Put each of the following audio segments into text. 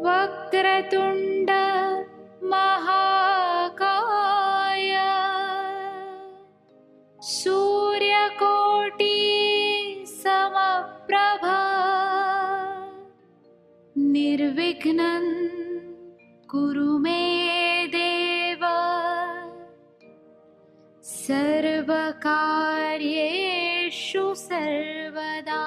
वक्रतुण्ड महाकाय सूर्यकोटि समप्रभा निर्विघ्नं कुरु मे देव सर्वकार्येषु सर्वदा।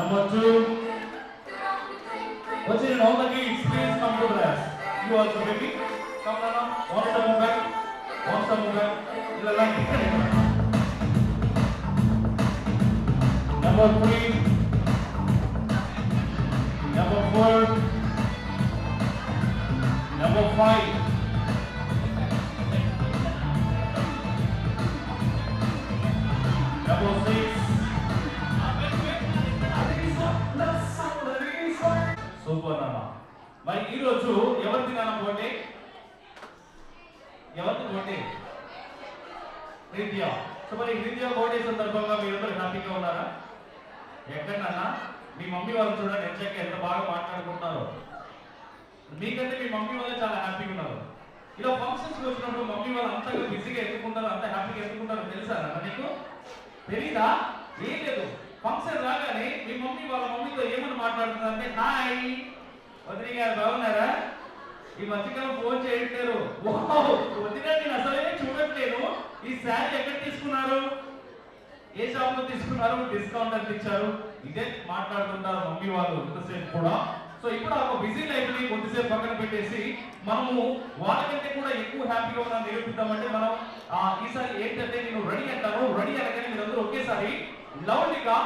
Number 2. What's in all the kids? Please come to class. You also, baby. Come Nana. One step back. One step back. Number 3. Number 4. Number 5. Number 6. Super నాన్న. మరి ఈరోజు ఎవరిది నాన్న పోటీ? ఎవరిది పోటీ? హృదయ. సో మరి హృదయ పోటీ సందర్భంగా మీరందరూ హ్యాపీగా ఉన్నారా? ఎక్కడన్నా మీ మమ్మీ వాళ్ళు చూడండి ఎంచక్క ఎంత బాగా మాట్లాడుకుంటున్నారో. మీకంటే మీ మమ్మీ వాళ్ళు చాలా హ్యాపీగా ఉన్నారు. ఇలా ఫంక్షన్స్కి వచ్చినప్పుడు మమ్మీ వాళ్ళు అంతగా బిజీగా ఎత్తుకుంటారు, అంత హ్యాపీగా ఎత్తుకుంటారో తెలుసా నాన్న నీకు? తెలీదా? ఏం లేదు, ఫంక్షన్ రాగానే మీ మమ్మీ వాళ్ళ మమ్మీతో ఏమని మాట్లాడుతున్నారంటే హాయ్ వదిన గారు బాగున్నారా, ఈ మధ్యకాలం ఫోన్ చేయట్లేరు, వదిన నేను అసలే చూడట్లేను, ఈ శారీ ఎక్కడ తీసుకున్నారు, ఏ షాప్ లో తీసుకున్నారు, డిస్కౌంట్ ఎంత ఇచ్చారు, ఇదే మాట్లాడుతుంటారు మమ్మీ వాళ్ళు ఇంతసేపు కూడా. సో ఇప్పుడు ఆ బిజీ లైఫ్ ని కొద్దిసేపు పక్కన పెట్టేసి మనము వాళ్ళకంటే కూడా ఎక్కువ హ్యాపీగా ఉన్న నిరూపిద్దామంటే మనం ఈసారి ఏంటంటే నేను రెడీ అంటాను, రెడీ అనగానే మీరందరూ ఒకేసారి లౌడ్గా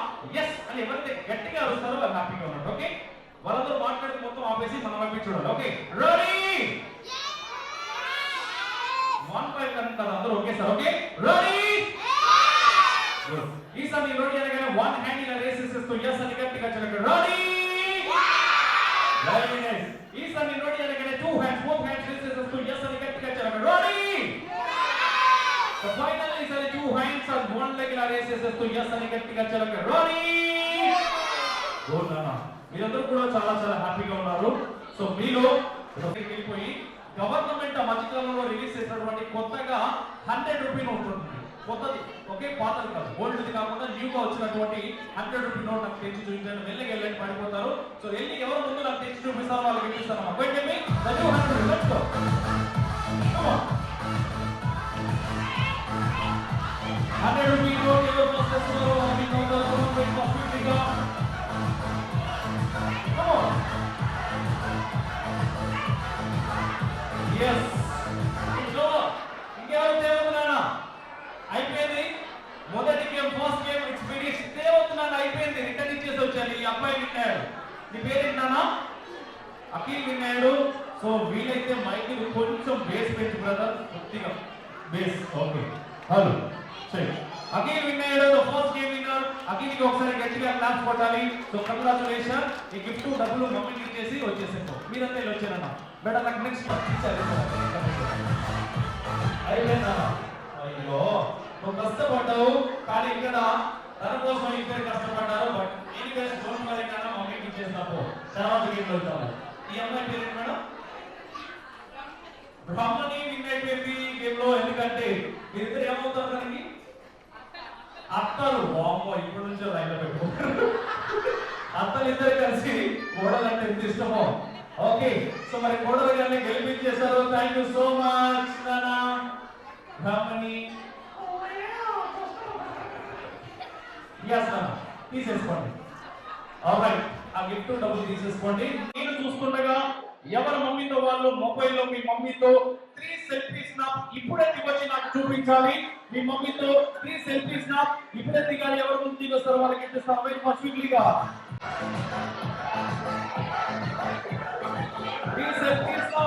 ఎస్ అని ఎవరైతే గట్టిగా అరుస్తారో వాళ్ళు హ్యాపీగా ఉన్నారు. ఓకే, వాళ్ళందరూ మాట్లాడి మొత్తం ఆపేసి మనం వైపు చూడాలి. ఓకే రెడీ 1 5 అంటారు అందరూ ఒకేసారి. ఓకే రెడీ ఈసారి నేను రెడీ అనగానే 1 హ్యాండ్ ఇలా రేస్ చేస్తూ ఎస్ అని గట్టిగా చెప్పండి. Ready very nice. ఈసారి నేను రెడీ అనగానే 2 హ్యాండ్స్ బోత్ హ్యాండ్స్ రేస్ చేస్తూ ఎస్ అని గట్టిగా చెప్పండి. రెడీ సో ఫైనల్ ఈసారి 2 హ్యాండ్స్ అండ్ 1 లెగ్ ఇలా రేస్ చేస్తూ ఎస్ అని గట్టిగా చెప్పండి. రెడీ గుడ్ నాన్న. మీరందరూ కూడా చాలా చాలా హ్యాపీగా ఉన్నారు. సో మీలో వెళ్ళిపోయి గవర్నమెంట్ మధ్యకాలంలో రిలీజ్ చేసినటువంటి కొత్తగా 100 రూపీ నోట్ ఉంటుంది, కొత్తది. ఓకే పాతది కాదు, ఓల్డ్ది కాకుండా న్యూగా వచ్చినటువంటి 100 రూపీ నోట్ నాకు తెచ్చి చూపించండి. వెళ్ళకి వెళ్ళండి పడిపోతారు. సో వెళ్ళి ఎవరు ముందు నాకు తెచ్చి చూపిస్తారో వాళ్ళకి ఇప్పిస్తాను. 100 let's go. Come on. 100 rupee note ఎవరు ఫస్ట్ చేస్తున్నారో వాళ్ళకి కౌంటర్ కంప్లీట్గా. Come on. Yes. ఇంట్లో ఇంకెవరు తేవతున్నానా? అయిపోయింది మొదటి game, first game it's finish. తేవతున్నాను అయిపోయింది, రిటర్న్ ఇచ్చేసి వచ్చాను. ఈ అబ్బాయి విన్నాడు. నీ పేరేంటానా? అఖిల్ విన్నాడు. సో వీలైతే మైక్ కొంచెం బేస్ పెంచు బ్రదర్, కొద్దిగా బేస్. ఓకే హలో సరే. అఖిల్ విన్నాడు, ఫస్ట్ గేమ్ విన్నర్. అఖిల్కి ఒకసారి గట్టిగా క్లాప్స్ కొట్టాలి. So congratulation. ఈ గిఫ్ట్ డబ్బులు మమ్మీకి ఇచ్చేసి వచ్చేసాను. మీరంతా ఇలా వచ్చారన్న బెటర్ నాకు నెక్స్ట్ అయిపోయిందా? అయ్యో నువ్వు కష్టపడ్డావు, కానీ ఇక్కడ తన కోసం ఇద్దరు కష్టపడ్డారు. బట్ ఎనీవేస్ డోంట్ వరీ నాన్న, మమ్మీకి ఇచ్చేసినప్పు తర్వాత గేమ్ వెళ్తాము. ఈ అమ్మాయి పేరు మేడం బ్రహ్మని విన్ అయిపోయింది గేమ్ లో. ఎందుకంటే మీరిద్దరు ఏమవుతారు దానికి అత్తలు. వామ్మో ఇప్పటి నుంచో లైన్ లో పెట్టుకుంటారు. అత్తలు ఇద్దరు కలిసి కోడలంటే ఎంత ఇష్టమో. ఓకే సో మరి కోడలు గారిని గెలిపించేశారు. థ్యాంక్ యూ సో మచ్ నానా బ్రాహ్మణి. yes నానా తీసేసుకోండి. ఆల్రైట్ ఆ గిఫ్ట్ డబ్బులు తీసేసుకోండి. నేను చూస్తుండగా ఎవరి మమ్మీతో వాళ్ళు మొబైల్లో మీ మమ్మీతో 3 సెల్ఫీస్ నా ఇప్పుడే దిగొచ్చి నాకు చూపించాలి. మీ మమ్మీతో 3 సెల్ఫీస్ నా ఇప్పుడే దిగాలి. ఎవరు ముందు దిగొస్తారో వాళ్ళకి ఇచ్చేస్తారు. వెరీ మచ్ క్విక్లీగా 3 సెల్ఫీస్ నా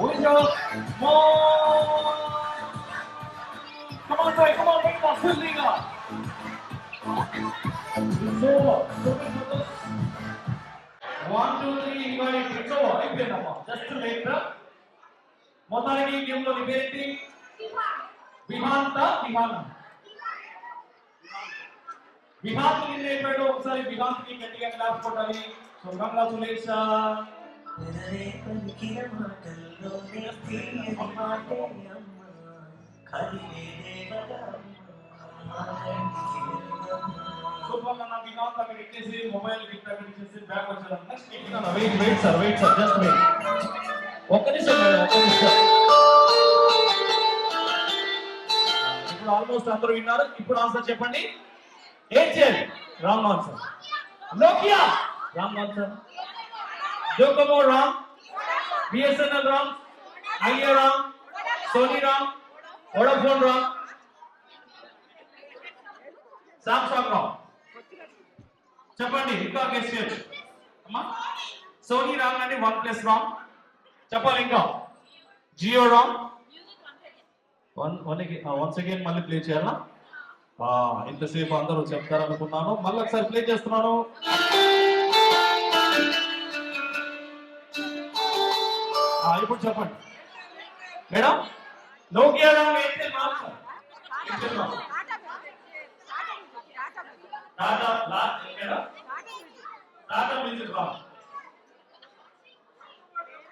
ఓయో మో come on try, come on very much క్విక్లీగా. సో 1 2 3 ఇవ్వాలి. సో అయిపోయిందమ్మా. Just wait. మొత్తానికి ఈ గేమ్ లో నీ పేరేంటి? విహాంత విహాంత్ విన్ అయిపోయాడు. ఒకసారి విహాంత్ కి గట్టిగా క్లాప్స్ కొట్టాలి. So congratulation. సూపర్ అన్న. విహాంత్ అక్కడ ఇచ్చేసి మొబైల్ గిఫ్ట్ అక్కడ ఇచ్చేసి బ్యాక్ వచ్చారు. నెక్స్ట్ గిఫ్ట్ అన్న. Wait sir just wait. ఒక్క నిమిషం మేడం, ఒక్క నిమిషం. ఇప్పుడు ఆల్మోస్ట్ అందరూ విన్నారు. ఇప్పుడు ఆన్సర్ చెప్పండి. ఏం చేయాలి? Wrong answer. Nokia. Wrong answer. Docomo wrong. BSNL wrong. Idea wrong. Sony wrong. Vodafone wrong. Samsung wrong. చెప్పండి ఇంకా గెస్ చేయొచ్చు అమ్మా. సోనీ రాంగ్ అండి, వన్ ప్లస్ రాంగ్. చెప్పాలి ఇంకా. జియో రాంగ్. వన్స్ అగైన్ మళ్ళీ ప్లే చేయాలా? ఇంతసేపు అందరూ చెప్తారనుకున్నాను, మళ్ళీ ఒకసారి ప్లే చేస్తున్నాను. ఇప్పుడు చెప్పండి madam. Nokia wrong. Airtel wrong. Airtel wrong. Tata last madam. Tata music wrong.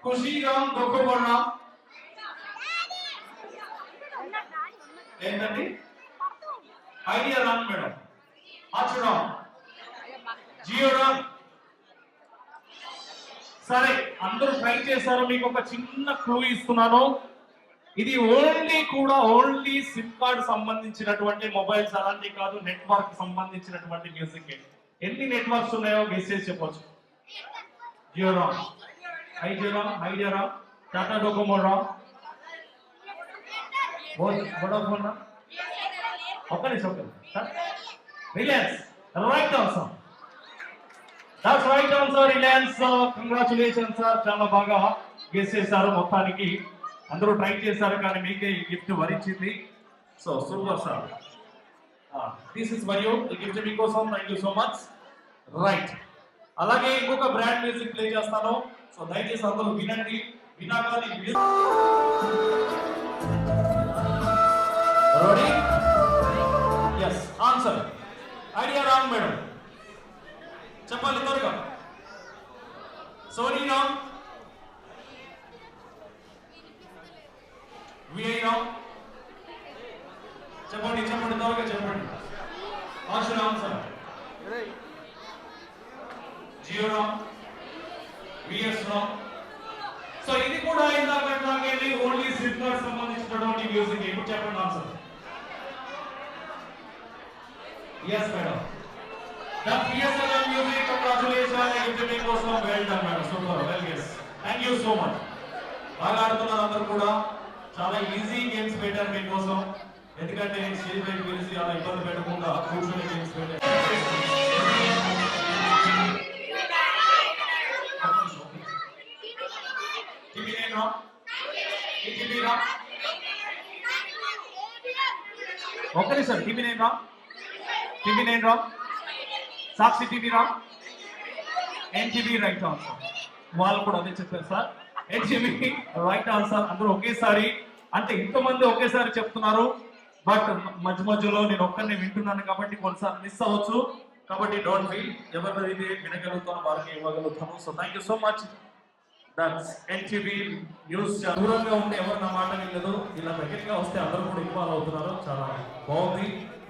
Khushi wrong. Docomo wrong. ఏంటండి? Idea wrong madam. ఆచు రాంగ్. జియో రాంగ్. సరే, అందరూ ట్రై చేశారు. మీకు ఒక చిన్న క్లూ ఇస్తున్నాను. ఇది ఓన్లీ సిమ్ కార్డ్ సంబంధించినటువంటి మొబైల్స్, అలాంటి కాదు, నెట్వర్క్ సంబంధించినటువంటి మ్యూజిక్. ఎన్ని నెట్వర్క్స్ ఉన్నాయో గెస్ చేసి చెప్పొచ్చు. Jio wrong. Idea wrong. Tata Docomo wrong. Vodafone wrong. ఒక్క నిమిషం. Reliance right answer. That's right answer, Reliance. Congratulations sir, చాలా బాగా గెస్ చేశారు. మొత్తానికి అందరూ ట్రై చేశారు, కానీ మీకే ఈ గిఫ్ట్ వరించింది. So super sir. This is for you. ఈ గిఫ్ట్ మీకోసం. Thank you so much. Right, అలాగే ఇంకొక బ్రాండ్ మ్యూజిక్ ప్లే చేస్తాను. సో దయచేసి అందరూ వినండి. వినాగానే ready? Yes, answer. Idea wrong madam. చెప్పాలి త్వరగా. Sony wrong. Vi wrong. చెప్పండి త్వరగా చెప్పండి. Answer answer. Jio wrong. V S wrong. So ఇది కూడా ఇందాకే ఓన్లీ సిమ్ కార్డ్ సంబంధించినటువంటి మ్యూజిక్. ఇప్పుడు చెప్పండి answer. Yes madam. The PSNL music, congratulations. Gift మీకోసం. Well done madam, super, well guess. Thank you so much. బాగా ఆడుతున్నారు అందరూ కూడా. చాలా ఈజీ గేమ్స్ పెట్టారు మీకోసం, ఎందుకంటే స్టేజ్ పైకి పిలిచి అలా ఇబ్బంది పెట్టకుండా కూర్చొని గేమ్స్ పెట్టారు. ఒక్కరి సార్. టీవీ నైన్ రా. సాక్షి టీవీ రా. NTV right answer. వాళ్ళు కూడా అదే చెప్పారు సార్. NTV right answer. అందరూ ఒకేసారి, అంటే ఇంతమంది ఒకేసారి చెప్తున్నారు, బట్ మధ్యలో నేను ఒక్కరిని వింటున్నాను కాబట్టి కొన్నిసార్లు మిస్ అవ్వచ్చు. కాబట్టి డోంట్ ఫీల్. ఎవరిది వినగలుగుతాను వారికి ఇవ్వగలుగుతాను. So thank you so much. That's NTV news. దూరంగా ఉంటే ఎవరు నా మాట వినలేదు, ఇలా దగ్గరగా వస్తే అందరూ కూడా ఇన్వాల్వ్ అవుతున్నారు. చాలా బాగుంది.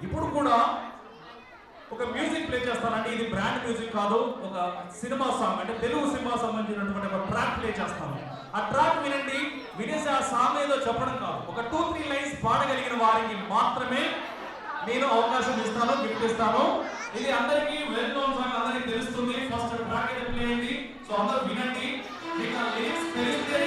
ఇప్పుడు కూడా ఒక మ్యూజిక్ ప్లే చేస్తానండి. ఇది బ్రాండ్ మ్యూజిక్ కాదు, ఒక సినిమా సాంగ్, అంటే తెలుగు సినిమా సంబంధించినటువంటి ఒక ట్రాక్ ప్లే చేస్తాను. ఆ ట్రాక్ వినండి. వినేసి ఆ సాంగ్ ఏదో చెప్పడం కాదు, ఒక 2-3 లైన్స్ పాడగలిగిన వారికి మాత్రమే నేను అవకాశం ఇస్తాను, గిఫ్ట్ ఇస్తాను. ఇది అందరికీ వెల్ నోన్ సాంగ్, అందరికీ తెలుస్తుంది. ఫస్ట్ ట్రాక్ అయితే ప్లే అయింది. సో అందరూ వినండి. మీకు ఆ లిరిక్స్ తెలిస్తే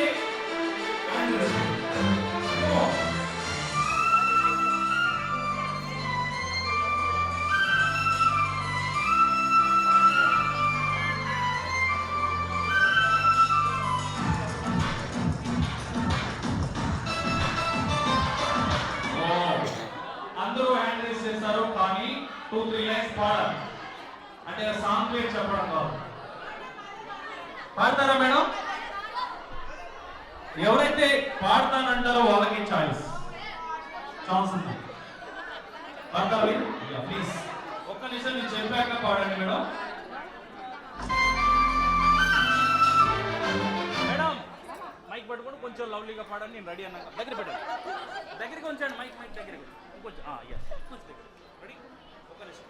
చేస్తారు, కానీ 2-3 లైన్స్ పాడాలి. అంటే సాంగ్ పేరు చెప్పడం కాదు. పాడతారా మేడం? ఎవరైతే పాడతానంటారో వాళ్ళకి ఛాన్స్ ఉంది. పాడాలి ప్లీజ్. ఒక్క నిమిషం నేను చెప్పాక పాడండి మేడం. మేడం మైక్ పట్టుకొని కొంచెం లవ్లీగా పాడండి. నేను రెడీ అన్నాక దగ్గర పెట్టండి. దగ్గరికి ఉంచండి. మైక్ దగ్గరికి కొంచెం. కొంచెం దగ్గర. రెడీ? ఒక్క నిమిషం.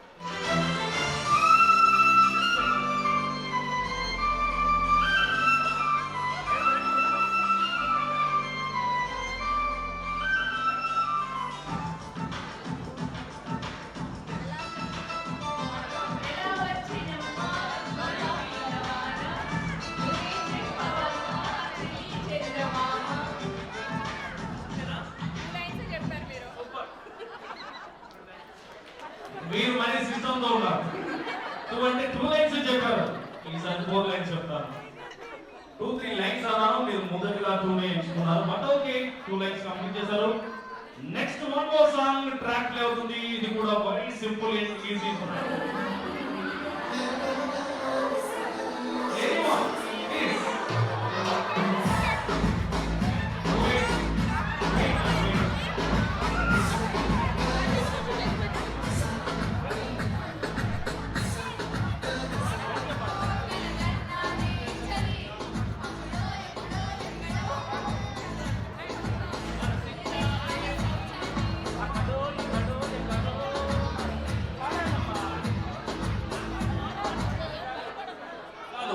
మీరు మరి సిస్టంతో ఉన్నారు. 2 అంటే 2 లైన్స్ చెప్పారు, ఈసారి 4 లైన్స్ చెప్తాను. 2-3 లైన్స్ అన్నాను, మీరు మొదటిగా 2 నే ఎంచుకున్నారు. బట్ ఓకే, 2 లైన్స్ కంప్లీట్ చేశారు. Next one more song track play అవుతుంది. ఇది కూడా వెరీ సింపుల్ అండ్ ఈజీ.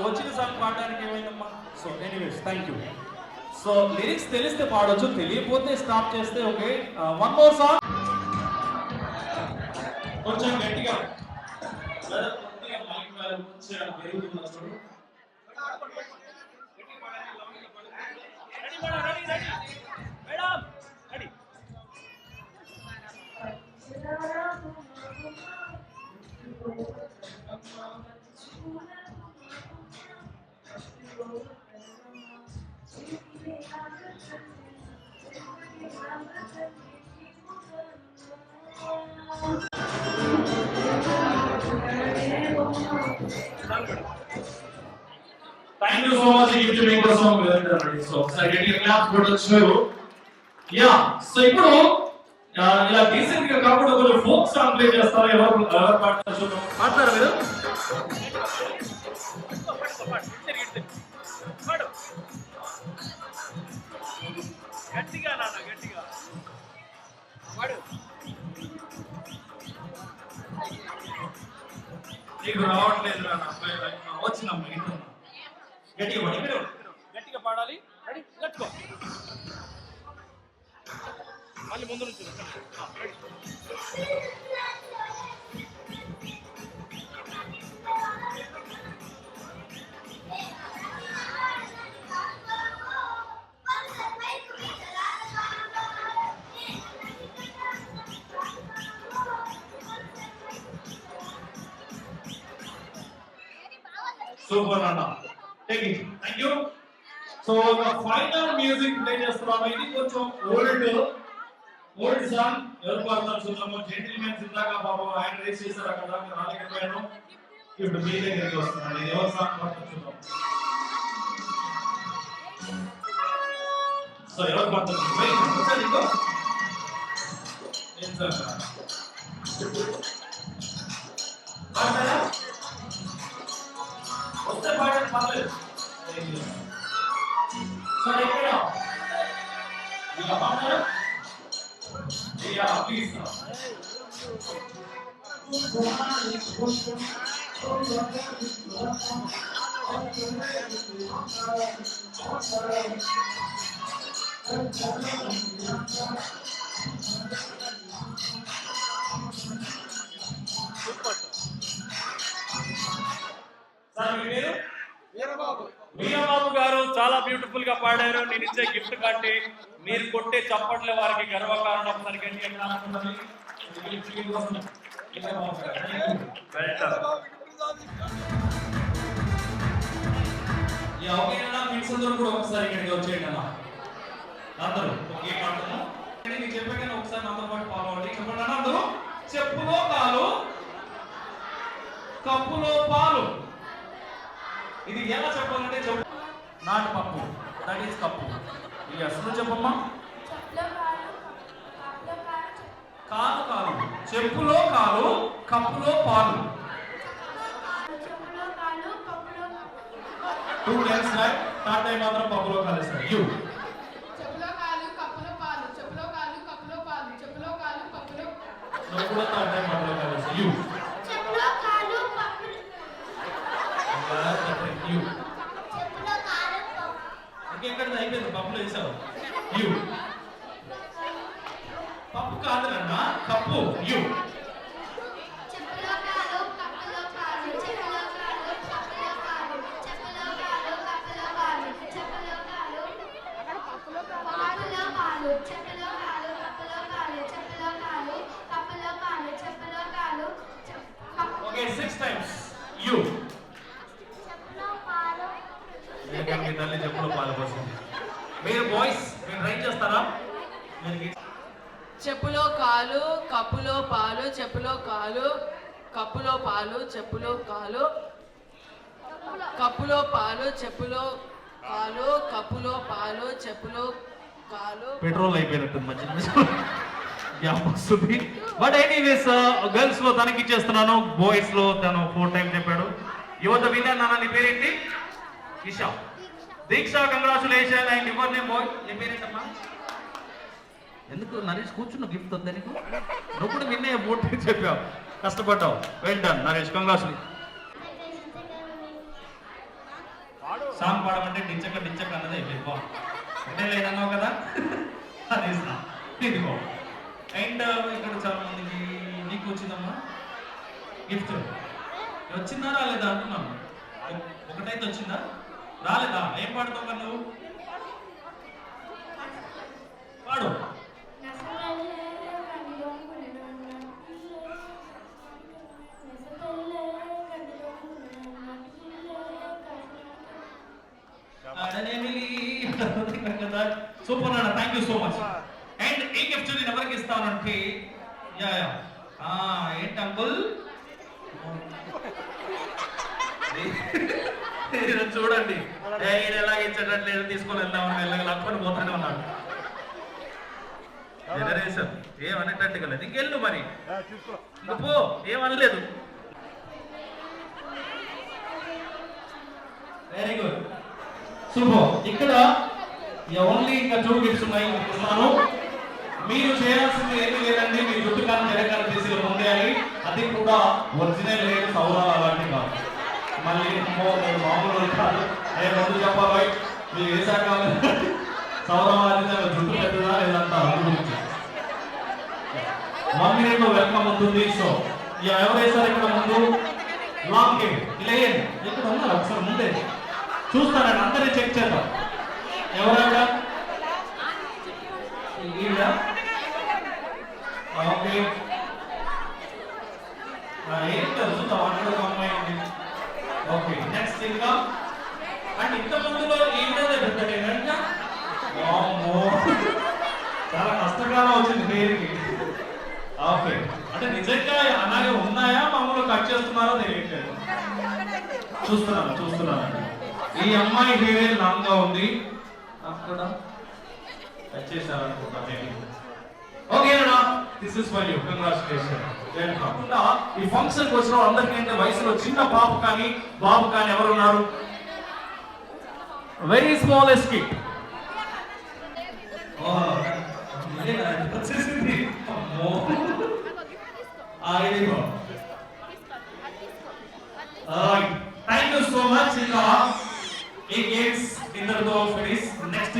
వచ్చిన సాంగ్ పాడడానికి ఏమైందమ్మా? So anyways thank you. So lyrics తెలిస్తే పాడొచ్చు, తెలియకపోతే స్టాప్ చేస్తే ఓకే. వన్ మోర్ సాంగ్ కొంచెం గట్టిగా thank you so much gift మీ కోసం. సో ఒకసారి గట్టిగా క్లాప్స్ కొట్టొచ్చు. యా, సో ఇప్పుడు ఇలా డీసెంట్ గా కాకుండా కొంచెం ఫోక్ సాంగ్ ప్లే చేస్తారు. ఎవరు పాడతారు? పాడతారా మీరు? గట్టిగా నాన్న, గట్టిగా పాడు. నీకు రావట్లేదు రా, వచ్చినమ్మా ఇంట్లో గట్టిగా పాడు. ఇక్కడ గట్టిగా పాడాలి. Ready, let's go. మళ్ళీ ముందు నుంచి సూపర్ అన్న, take it. Thank you. So final music play చేస్తున్నాము. ఇది కొంచెం ఓల్డ్ సాంగ్. ఎవరు పాడతారు చూద్దాము. జెంటిల్మెన్స్ ఇందాక పాపం ఆయన రేస్ చేశారు, అక్కడ దాకా రాలేకపోయాను. ఇప్పుడు మీ దగ్గరికి వస్తున్నాను. ఇది ఎవరు సాంగ్ పాడతారు చూద్దాం. సో ఎవరు పాడతారు? ఇంకో ఏం సార్ పాడతారా? వస్తే పాడండి, పర్లేదు. సార్ ఎక్కడ ఇలా పాడతారా? Yeah please sir. వీరబాబు గారు చాలా బ్యూటిఫుల్ గా పాడారు. నేను ఇచ్చే గిఫ్ట్ కంటే మీరు కొట్టే చప్పట్లే వారికి గర్వకారణం. కూడా ఒకసారి ఇక్కడికి వచ్చేయండి అన్న. అందరూ ఒకే పాడుతున్నాం. నేను చెప్పాను ఒకసారి నాతో పాటు ఫాలో అవ్వండి. చెప్పండి అన్న అందరూ. చెప్పులో కాలు, కప్పులో పాలు. ఇది ఎలా చెప్పాలంటే చెప్పు. నాటు పప్పు, దట్ ఈస్ కప్పు. ఇది అసలు చెప్పమ్మా. కాలు కాలు, చెప్పులో కాలు, కప్పులో పాలు. 2 times right. థర్డ్ టైం మాత్రం పప్పులో కాలేస్తారు. యు చెప్పులో కాలు, కప్పులో పాలు. చెప్పులో కాలు, కప్పులో పాలు. చెప్పులో కాలు, కప్పులో. నువ్వు కూడా థర్డ్ టైం పప్పులో కాలేస్తారు. యు చెప్పులో కాలు, కప్పులో. యు చెప్పులో కాలు, కప్పు. ఇంకెక్కడ అయిపోయింది, పప్పులో వేసావు. యు పప్పు కాదురన్న, కప్పు. యు చెప్పులో కాలు, కప్పులో పాలు. చెప్పులో కాలు, కప్పులో పాలు. చెప్పులో కాలు, కప్పులో పాలు. చెప్పులో కాలు, కప్పులో పాలు. చెప్పులో కాలు, కప్పులో పాలు. చెప్పులో కాలు, కప్పులో పాలు. చెప్పులో కాలు, కప్పులో పాలు చెప్పులో కాలు, కప్పులో పాలు చెప్పులో కాలు, కప్పులో పాలు చెప్పులో కాలు. పెట్రోల్ అయిపోయినట్టుంది మధ్య. బట్ ఎనీవేస్ గర్ల్స్ లో తనకి ఇచ్చేస్తున్నాను, బాయ్స్ లో తను 4 టైమ్స్ చెప్పాడు. యువత విన్నర్ నాన్న, నీ పేరేంటి? Isha. Deeksha, congratulation. And your name boy, నీ పేరేంటమ్మా? ఎందుకు నరేష్ కూర్చున్న గిఫ్ట్ వద్దా నీకు? నువ్వు కూడా విన్నే 4 టైమ్స్ చెప్పావు, కష్టపడ్డావు. Well done Naresh, congratulation. Song పాడమంటే డించక డించక అన్నది అయిపోయింది. అంటే లేదన్నావు కదా, అది ఇదిగో. అండ్ ఇక్కడ చాలా మందికి నీకు వచ్చిందమ్మా గిఫ్ట్. వచ్చిందా రాలేదా అంటున్నాను. ఒకటైతే వచ్చిందా రాలేదా? ఏం పాడుతావు మరి నువ్వు? పాడు. సూపర్ అన్న, thank you so much. And ఈ గిఫ్ట్ నేను ఎవరికి ఇస్తానంటే ఏంటి అంకుల్ చూడండి, ఈయన ఎలా ఇచ్చేటట్లేదు, తీసుకొని వెళ్దామని వెళ్ళగా లక్కుని పోతానే ఉన్నాడు. జనరేషన్ ఏమనేటట్టు కదా, ఇంకెళ్ళు మరి ఇంక పో, ఏమనలేదు. Very good, super. ఇక్కడ ఓన్లీ ఇంకా 2 గిఫ్ట్స్ ఉన్నాయి. మీరు చేయాల్సింది ఏమీ లేదండి, మీ జుట్టు కానీ జరగాలి తీసి పొందేయాలి. అది కూడా ఒరిజినల్ లేదు, సౌరాలు అలాంటివి కాదు. మళ్ళీ మీరు మామూలు కాదు, ముందు చెప్పాలి మీరు ఏ శాఖ సౌరవాది జుట్టు పెద్దదా లేదంతా అది గురించి 1 minute లో వెల్కమ్ ఉంటుంది. సో ఎవరు వేసారు ఇక్కడ ముందు? లాంగ్ గేమ్ ఇలా వేయండి. ఇక్కడ ఉన్నారు ఒకసారి ముందే చూస్తానండి, అందరినీ చెక్ చేద్దాం. ఎవరైనా ఓకే, ఏం చూద్దాం. అక్కడ ఒక అమ్మాయి ఉంది. ఓకే, నెక్స్ట్ ఇంకా అండ్ ఇంతమందిలో ఏంటంటే పెద్దగా చాలా కష్టకాలం వచ్చింది పేరుకి. ఓకే, అంటే నిజంగా అలాగే ఉన్నాయా, మామూలు కట్ చేస్తున్నారో తెలియట్లేదు. చూస్తున్నాను. ఈ అమ్మాయి హెయిర్ లాంగ్ గా ఉంది, అక్కడ కట్ చేశారనుకుంటా. ఓకే అన్నా, this is for you, congratulation. కాకుండా ఈ ఫంక్షన్ కి వచ్చిన అందరికంటే వయసులో చిన్న పాప కానీ బాబు కానీ ఎవరు ఉన్నారు? Very smallest kid. Thank you so much. ఇంకా ఈ గేమ్స్ ఇంతటితో ఫినిష్. Next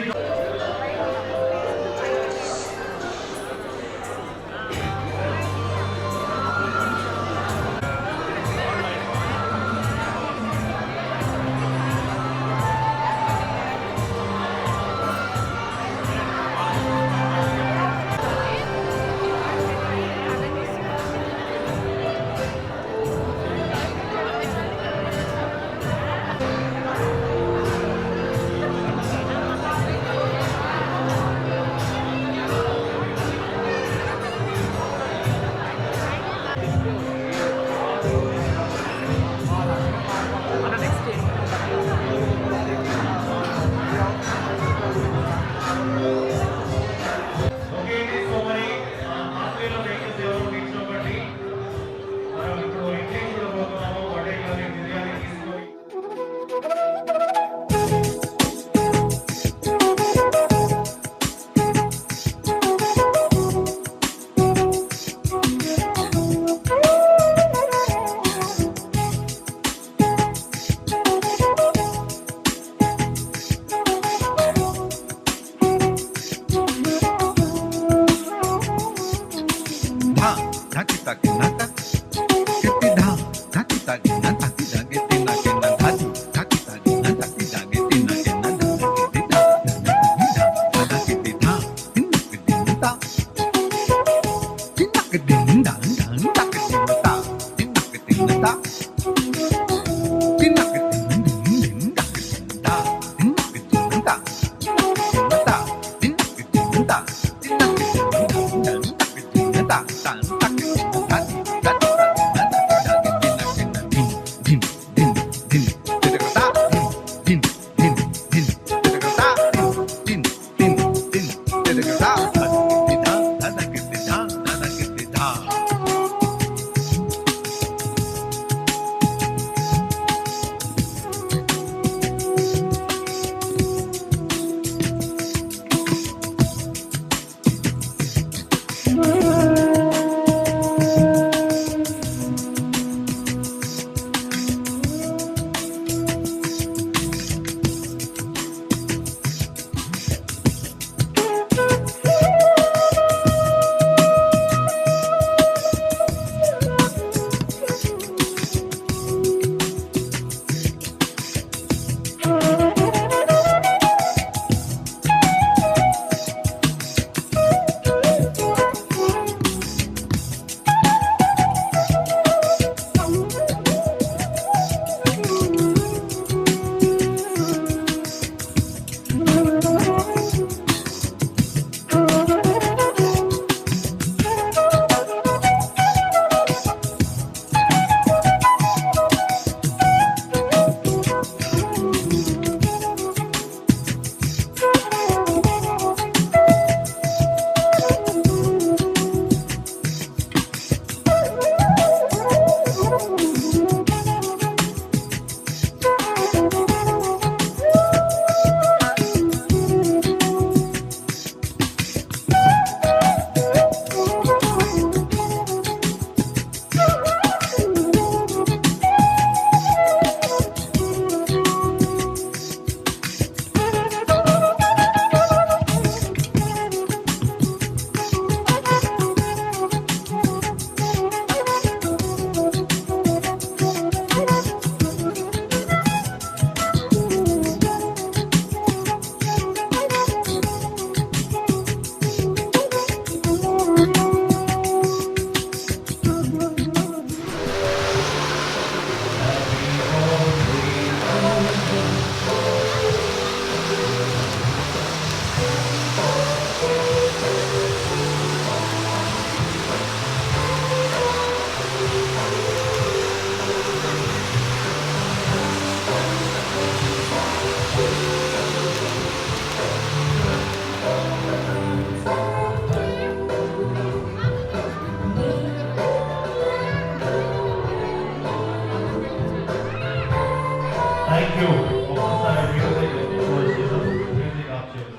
you. ఒక్కసారి మ్యూజిక్ ఆఫ్ చేయండి.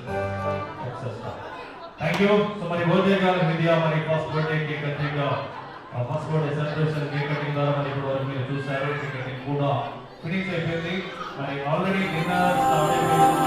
Thank you. సో మరి భోజన గారు విద్య మరి first birthday cake cutting first birthday celebration cake cutting ద్వారా మరి ఇప్పుడు వరకు మీరు చూసారు. కేక్ కటింగ్ కూడా ఫినిష్ అయిపోయింది. మరి ఆల్రెడీ డిన్నర్ స్టార్ట్ అయిపోయింది.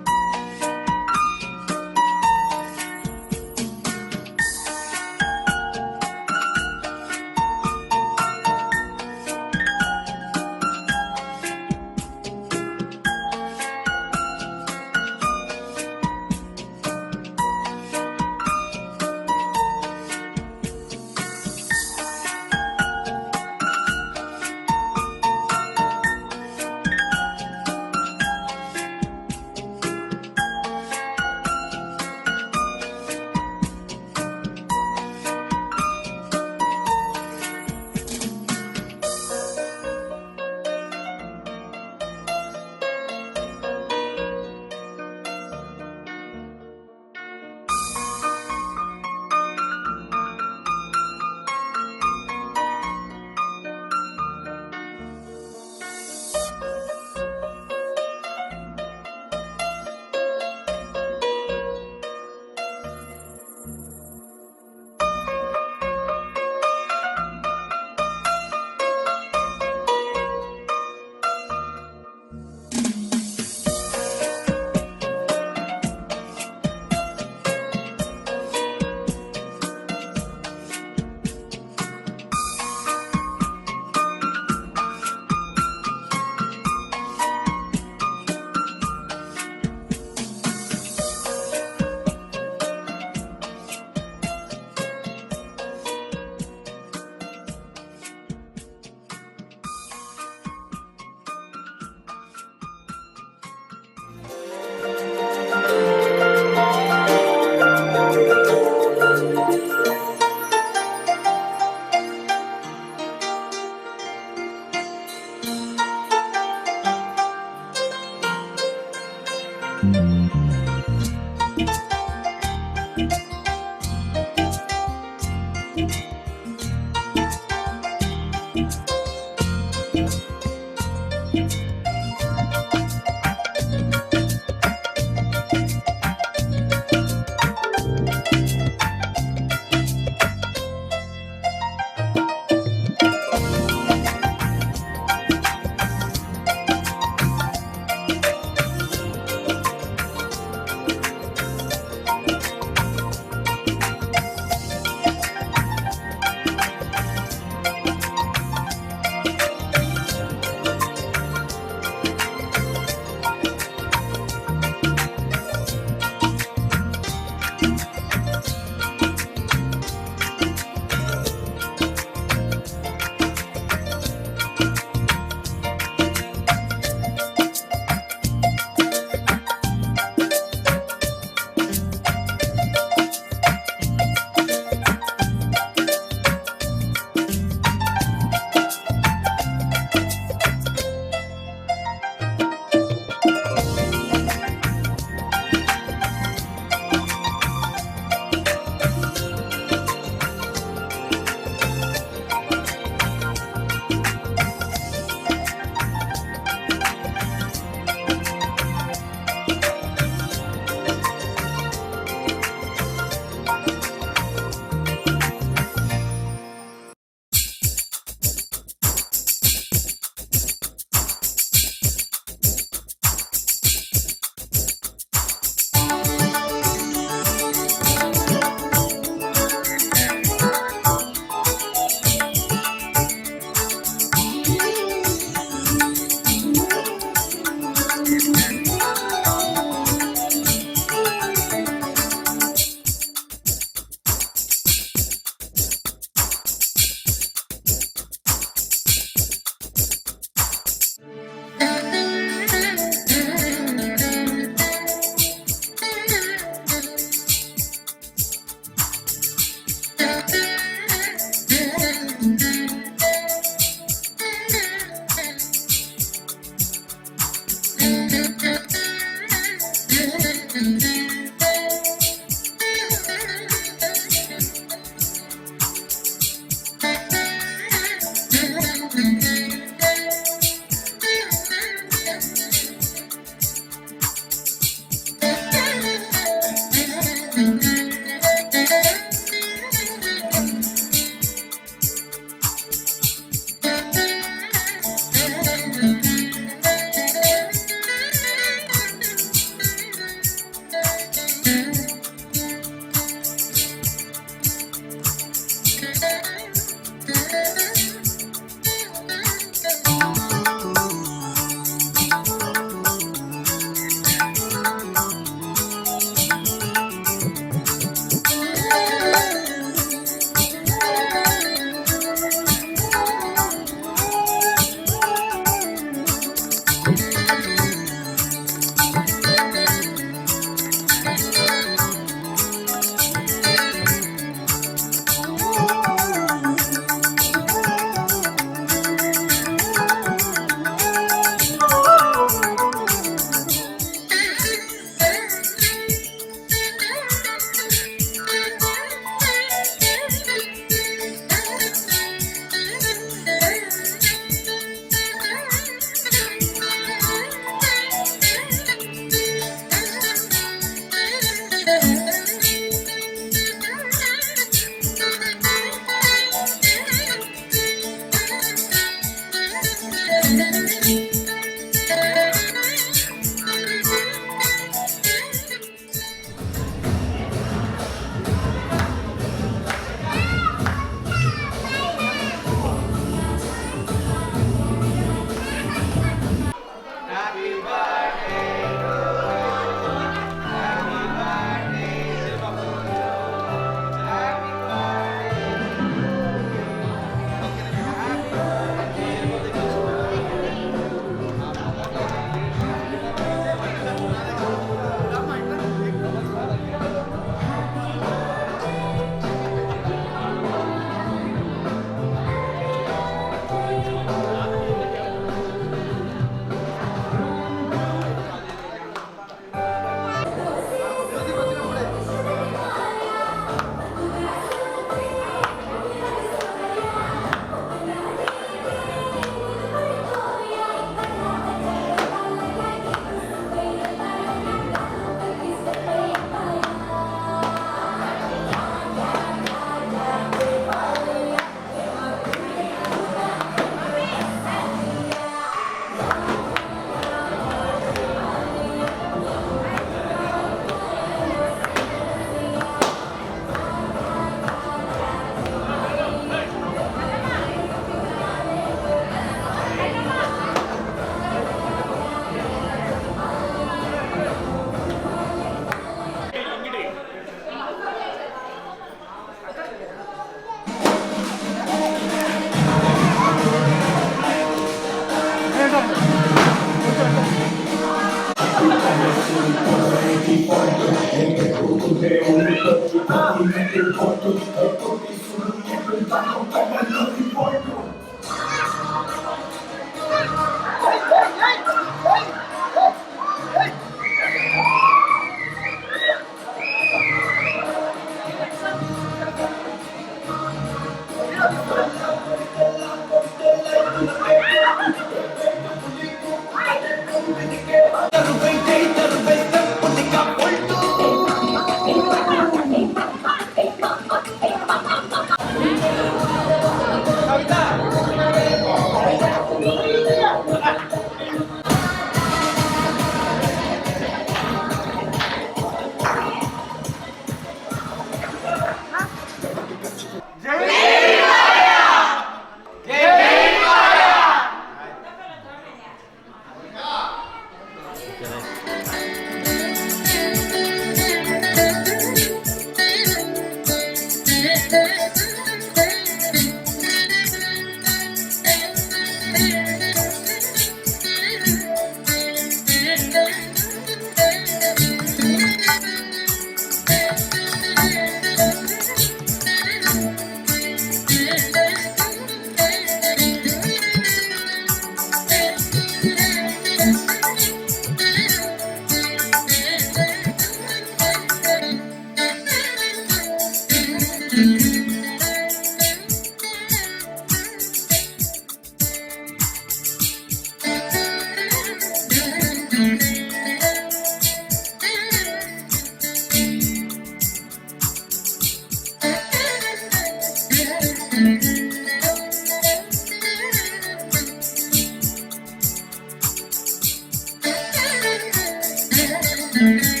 Thank you.